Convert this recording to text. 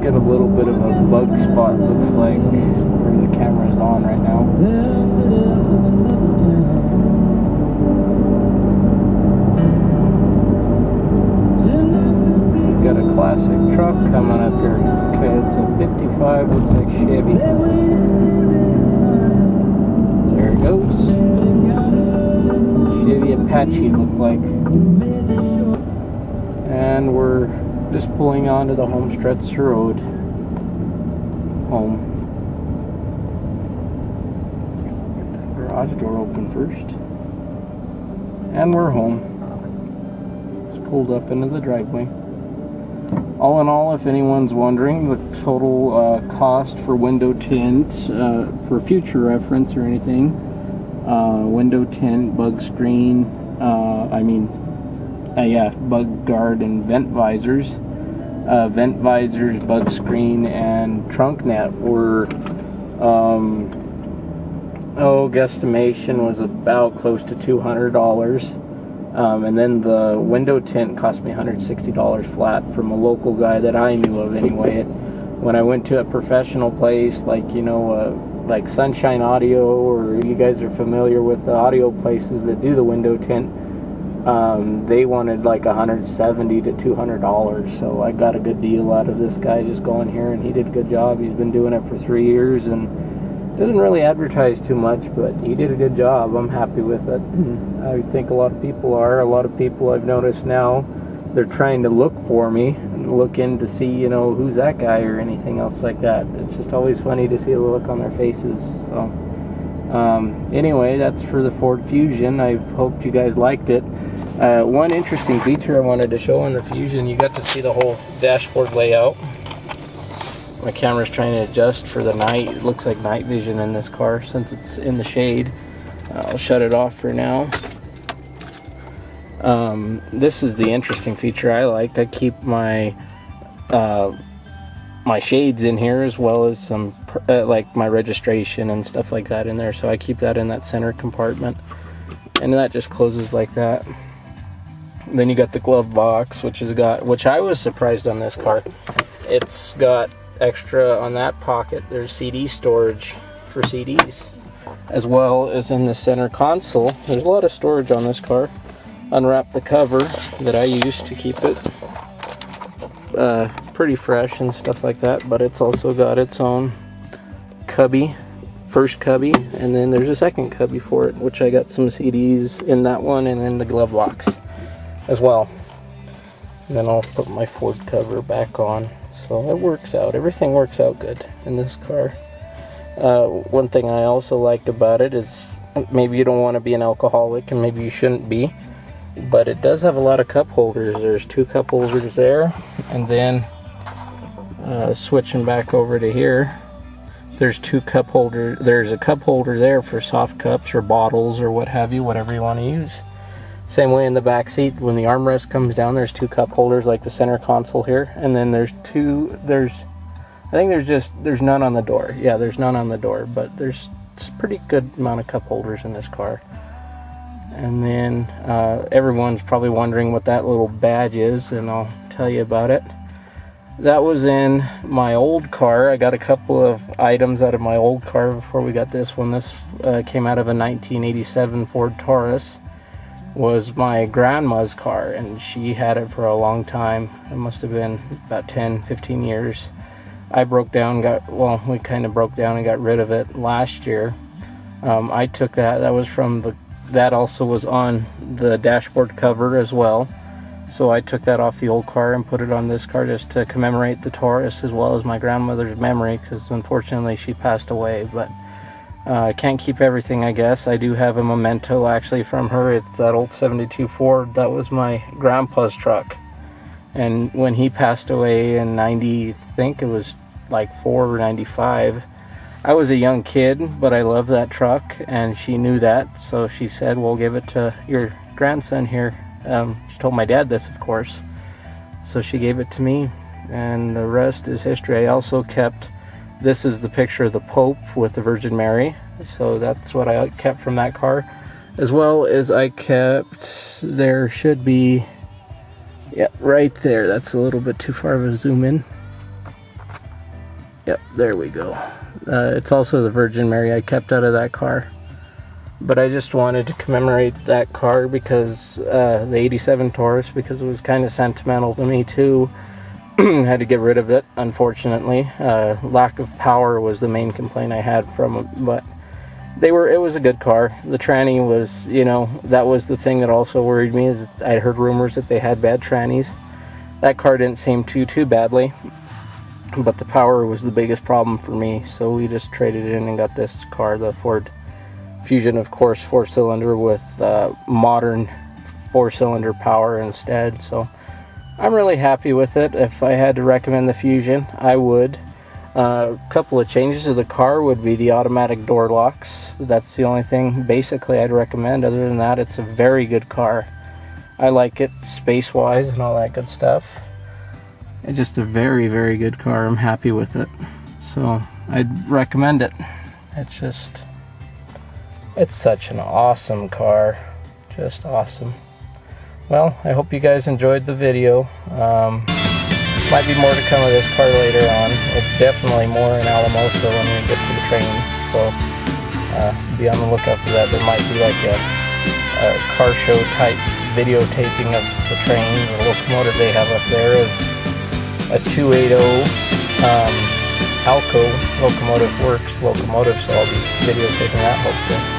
get a little bit of a bug spot, looks like, where the camera is on right now. We've got a classic truck coming up here. Okay, it's a 55, looks like Chevy. There it goes. Chevy Apache look like. And we're just pulling onto the home stretch road. Home. Get that garage door open first. And we're home. It's pulled up into the driveway. All in all, if anyone's wondering, the total cost for window tint, for future reference or anything, window tint, bug screen, bug guard and vent visors. Vent visors, bug screen, and trunk net were, guesstimation was about close to $200. And then the window tint cost me $160 flat from a local guy that I knew of anyway. When I went to a professional place like, like Sunshine Audio, or you guys are familiar with the audio places that do the window tint, they wanted like $170 to $200. So I got a good deal out of this guy just going here, and he did a good job. He's been doing it for 3 years and doesn't really advertise too much, but he did a good job. I'm happy with it. I think a lot of people are. A lot of people I've noticed now, they're trying to look for me and look in to see, who's that guy or anything else like that. It's just always funny to see the look on their faces. So anyway, that's for the Ford Fusion. I hope you guys liked it. One interesting feature I wanted to show on the Fusion, you got to see the whole dashboard layout. My camera's trying to adjust for the night. It looks like night vision in this car since it's in the shade. I'll shut it off for now. This is the interesting feature I liked. I keep my my shades in here, as well as some like my registration and stuff like that in there. So I keep that in that center compartment, and that just closes like that. Then you got the glove box, which I was surprised on this car. It's got extra on that pocket. There's CD storage for CDs, as well as in the center console. There's a lot of storage on this car. Unwrap the cover that I use to keep it pretty fresh and stuff like that, but it's also got its own cubby, first cubby, and then there's a second cubby for it, which I got some CDs in that one and in the glove box as well. And then I'll put my Ford cover back on. So it works out. Everything works out good in this car. One thing I also like about it is, maybe you don't want to be an alcoholic, and maybe you shouldn't be, but it does have a lot of cup holders. There's 2 cup holders there, and then switching back over to here, there's 2 cup holders. There's a cup holder there for soft cups or bottles or what have you, whatever you want to use. Same way in the back seat, when the armrest comes down, there's 2 cup holders like the center console here, and then there's none on the door. Yeah, there's none on the door, but there's a pretty good amount of cup holders in this car. And then everyone's probably wondering what that little badge is, and I'll tell you about it. That was in my old car. I got a couple of items out of my old car before we got this one. This came out of a 1987 Ford Taurus. Was my grandma's car, and she had it for a long time. It must have been about 10-15 years. I broke down, we kind of broke down and got rid of it last year. I took that was from that also was on the dashboard cover as well. So I took that off the old car and put it on this car just to commemorate the Taurus, as well as my grandmother's memory, because unfortunately she passed away. But I can't keep everything, I guess. I do have a memento actually from her. It's that old 72 Ford. That was my grandpa's truck. And when he passed away in 90, I think it was like 4 or 95, I was a young kid, but I loved that truck, and she knew that. So she said, "We'll give it to your grandson here." She told my dad this, of course. So she gave it to me, and the rest is history. I also kept, this is the picture of the Pope with the Virgin Mary. So that's what I kept from that car. As well as I kept, there should be, yeah, right there. That's a little bit too far of a zoom in. Yep, there we go. It's also the Virgin Mary I kept out of that car. But I just wanted to commemorate that car because the 87 Taurus, because it was kind of sentimental to me too. Had to get rid of it, unfortunately. Lack of power was the main complaint I had from it, but it was a good car. The tranny was, you know, that was the thing that also worried me, is I heard rumors that they had bad trannies. That car didn't seem too badly, but the power was the biggest problem for me, so we just traded in and got this car, the Ford Fusion, of course, 4-cylinder with modern 4-cylinder power instead. So I'm really happy with it. If I had to recommend the Fusion, I would. A couple of changes to the car would be the automatic door locks. That's the only thing basically I'd recommend. Other than that, it's a very good car. I like it space wise and all that good stuff. It's just a very good car. I'm happy with it, so I'd recommend it. It's such an awesome car, just awesome. Well, I hope you guys enjoyed the video. Might be more to come of this car later on. It's definitely more in Alamosa when we get to the train, so be on the lookout for that. There might be like a car show type videotaping of the train. The locomotive they have up there is a 280 Alco Locomotive Works locomotive, so I'll be videotaping that hopefully.